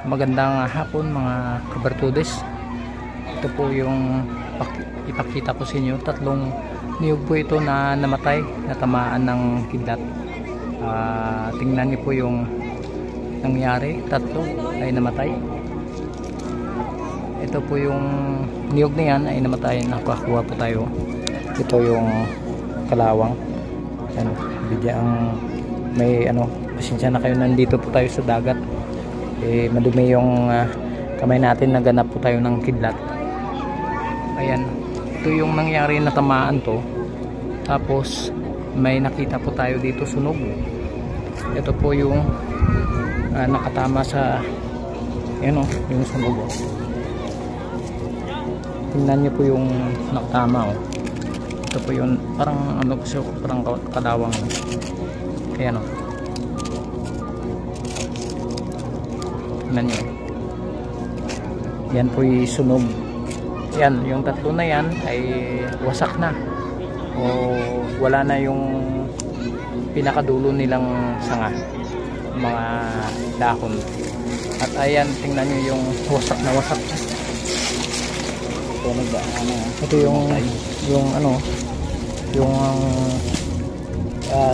Magandang hapon mga kabartudes. Ito po yung ipakita ko sa inyo. Tatlong niyog po ito na namatay, natamaan ng kidlat. Tingnan niyo po yung nangyari. Tatlo ay namatay. Ito po yung niyog na yan ay namatay. Nakakuha po tayo. Ito yung kalawang. Yan, bidyang may pasensya na kayo, nandito po tayo sa dagat. Madumi yung kamay natin, naganap po tayo ng kidlat. Ayan, ito yung nangyari na tamaan to. Tapos may nakita po tayo dito sunog. Ito po yung nakatama sa yung sunog. Tingnan niyo po yung nakatama. Ito po yung parang parang kalawang. Ayan nyo. Yan po yung sunog. Yan, yung tatlo na yan ay wasak na o wala na yung pinakadulo nilang sanga, mga dahon. At ayan, tingnan nyo yung wasak na wasak. Ito yung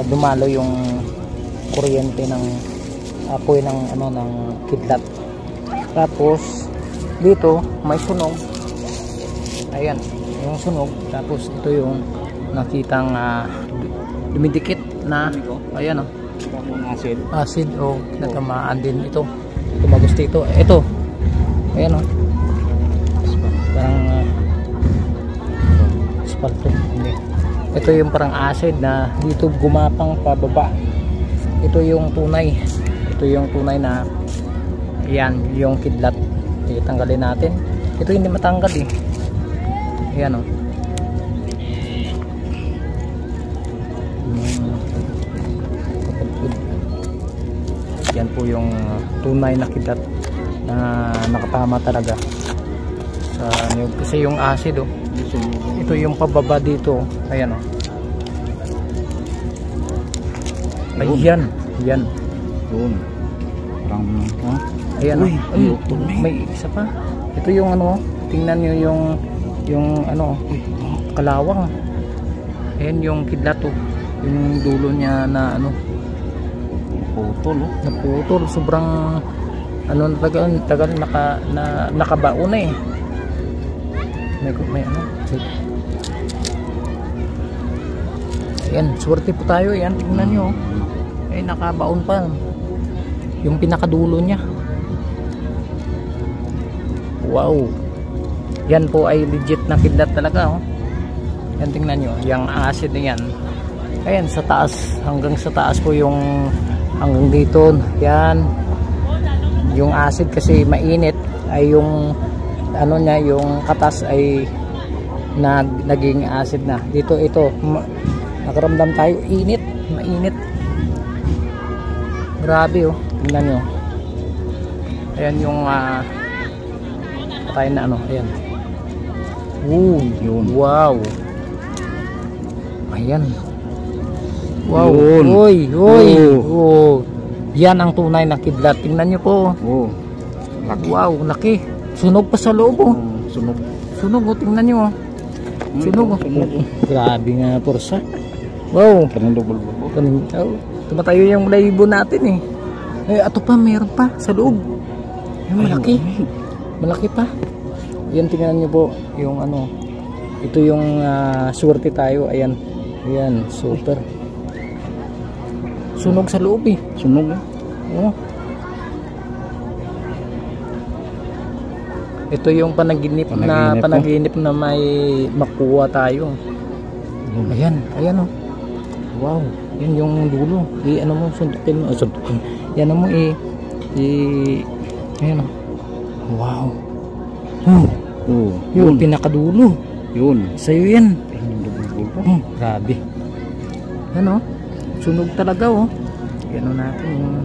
dumalo yung kuryente ng apoy ng kidlat. Tapos dito may sunog. Ayan yung sunog. Tapos ito yung nakitang dumidikit na ayan acid o natamaan din ito. Tumagos dito. Ito ayan parang asfalto. Hindi, ito yung parang acid na dito gumapang pababa. Ito yung tunay. Ito yung tunay na yan, yung kidlat. Tanggalin natin. Ito hindi matanggal Ayan Yan po yung tunay na kidlat na nakatama talaga sa niyog. Kasi yung acid ito yung pababa dito. Ayan Ayan. Yan. Doon. Parang ayan. May isa pa. Ito yung tingnan niyo yung kalawang. Ayan yung kidlat yung dulo niya na naputol. Sobrang tagal nakabaon na may ayan, swerte po tayo. Ayan, tingnan nyo nakabaon pa yung pinakadulo niya. Wow, yan po ay legit na kidlat talaga Yan, tingnan nyo yung acid na yan. Ayan, sa taas, hanggang sa taas po yung hanggang dito. Yan yung acid kasi mainit ay yung niya, yung katas ay naging acid na dito. Ito nakaramdam tayo, mainit. Grabe tingnan nyo. Ayan yung patay na ayan. Yun. Wow. Ayan. Wow. Oy. Yan ang tunay na kidlat. Tingnan nyo po. Laki. Wow, laki. Sunog pa sa loob Sunog tingnan nyo Sunog. Grabe nga porsa. Wow. Tumatayo yung libo natin ato pa, meron pa sa loob. Malaki pa. Yan, tingnan nyo po yung ito yung swerte tayo. Ayan, super. Sunog sa loob Sunog Ito yung panaginip na may makuha tayo. Ayan Wow, yan yung dulo. Sundukin mo. Yan ayan Wow. Yung pinakadulo. Yun. Sa'yo yan. Grabe. Yan sunog talaga Yan natin yung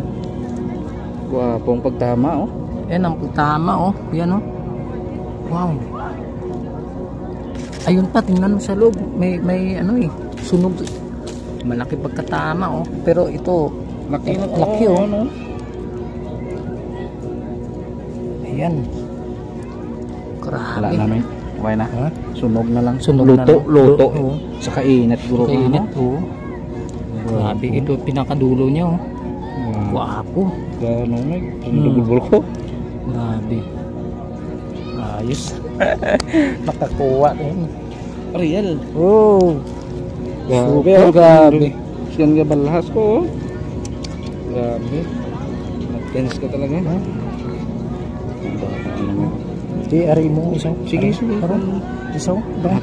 pong pagtama Yan ang pagtama Yan Wow. Ayun pa, tingnan mo sa loob. May sunog. Malaki pagkatama pero ito laki Ayan. Wala Grabe. namin. Okay na. Ha? Sunog na lang. Sunog na luto, lang. luto. Oo. Sa kainit guro. Kainit, oo. Grabe, ito pinakadulo niya, oh. Guwapo. Gano'n may pinagulbul ko. Grabe. Ayos. Nakakuha rin. Real. Oh. Super grabe. Siyan nga balahas ko. Grabe. Nag-tense ka talaga. Ha? Di, ari mo isaw. Sige, sige. Parang isaw. Ba?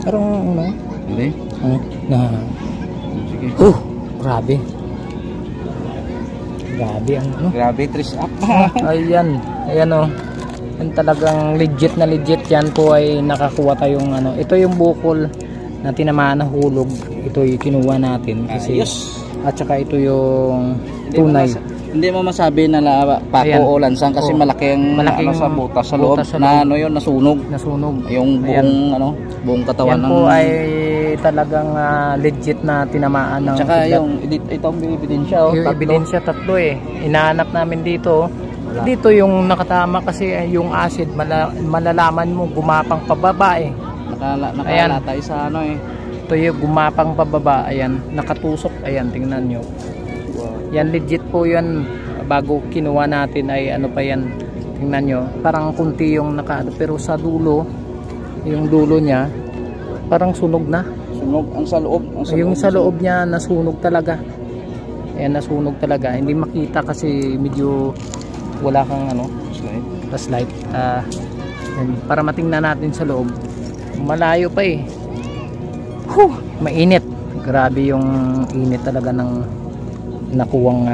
Parang ano? Hindi. Na. Sige. Grabe. Grabe ang ano. Grabe, tris up. Ayan. Ayan, oh. Yan talagang legit na legit. Yan po ay nakakuha tayong ano. Ito yung bukol na tinamaan na hulog. Ito yung kinuha natin kasi at saka ito yung tunay. Hindi mo masabi na pako Ayan. o lansang kasi Oh. malaking ano, sa butas sa loob, butas sa na loob. ano yun, nasunog. Nasunog. Yung buong ano, buong katawan Yan ng po ay talagang legit na tinamaan ng tsaka kidlat. yung itong ebidensya, oh, Yung tatlo. ebidensya tatlo eh. Inaanap namin dito. Dito yung nakatama kasi yung acid malalaman mo gumapang pababa eh. Nakalatay sa ano eh. Ito yung gumapang pababa. Ayan, nakatusok. Ayan, tingnan nyo. Yan legit po yan. Bago kinuha natin ay ano pa yan. Tingnan nyo. Parang kunti yung pero sa dulo, yung dulo niya, parang sunog na. Sunog ang sa loob. Yung sa loob niya nasunog talaga. Ayan, nasunog talaga. Hindi makita kasi medyo wala kang ano, flashlight. Para matingnan natin sa loob. Malayo pa eh. Mainit. Grabe yung init talaga ng nakuwang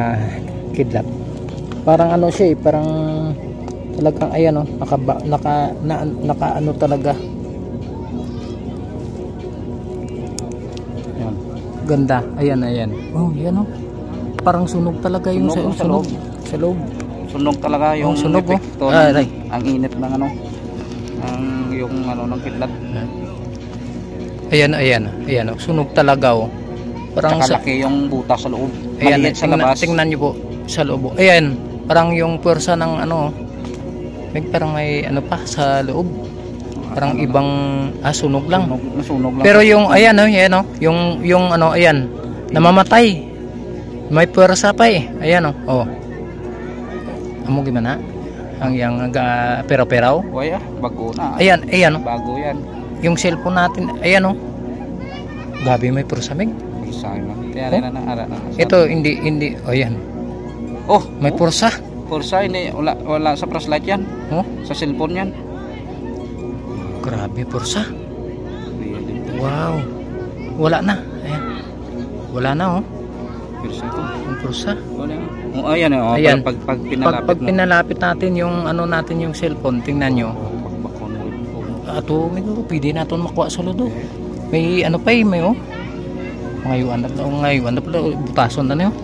kidlat. Parang ano siya eh, parang talagang ayan oh, naka ano talaga. Ayan. Ganda. Ayan. Oh, yan oh. Parang sunog talaga yung sa loob. Sa loob. Sunog talaga yung sunog, epekto. Ang init ng ano. Yung ano ng kidlat. Ayan oh. Sunog talaga oh. Parang laki yung butas sa loob. Ayan, Maliit sa labas. tingnan niyo po sa loob. Ayan, parang yung puwersa ng ano, parang may ano pa sa loob. Parang ibang sunog lang. Nasunog lang. Pero yung ayan oh, yung ano, ayan, namamatay. May puwersa pa eh. Ayan oh. Amo gimana? Ang yang pero-peraw. Waya, bago na. Ayan oh. Bago yan. Yung cellphone natin, ayan oh. Gabi may puwersa mig. Ito hindi ayan. Oh, may pursa. Pursa hindi wala sa flashlight yan. Oh, sa cellphone yan. Grabe pursa. Wow. Wala na. Ayan. Wala na oh. Pursa ito. Yung pursa. Oh, ayan oh. Ayan. Pag pinalapit pag pinalapit natin yung ano natin yung cellphone, tingnan nyo. Ato, pwede natin makuha sa lodo. May ano pa eh, may oh. Ngayon na pala butason na niyo.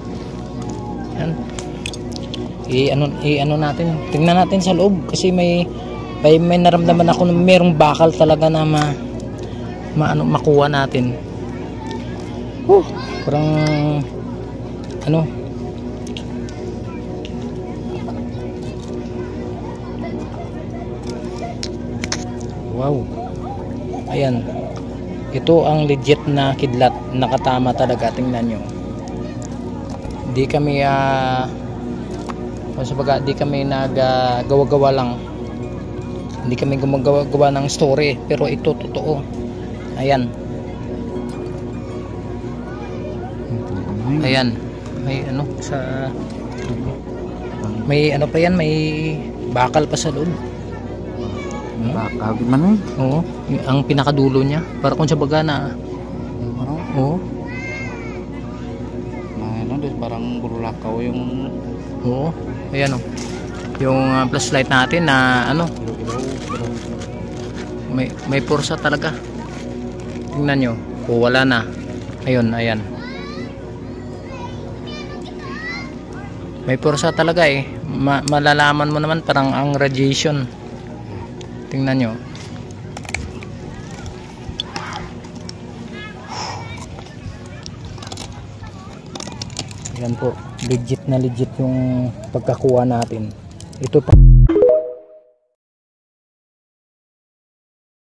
Yan. Ano natin. Tingnan natin sa loob kasi may naramdaman ako na merong bakal talaga na makuha natin. Parang ano. Wow. Ayan. Ito ang legit na kidlat, nakatama talaga, tingnan nyo. Di kami di kami nagawa-gawa lang. Hindi kami gumagawa ng story, pero ito totoo. Ayan. Ayan. May ano may ano pa yan, may bakal pa sa loob. Bakal gimana? Oo, ang pinakadulo niya para kung sa baga na. Oo. Ano, parang bulakaw yung. Oo. Ayan oh. Yung flashlight natin na ano. May pursa talaga. Tingnan nyo. Wala na. Ayun, ayan. May pursa talaga eh. Malalaman mo naman parang ang radiation. Tingnan nyo. Yan po. Legit na legit yung pagkakuha natin. Ito pa.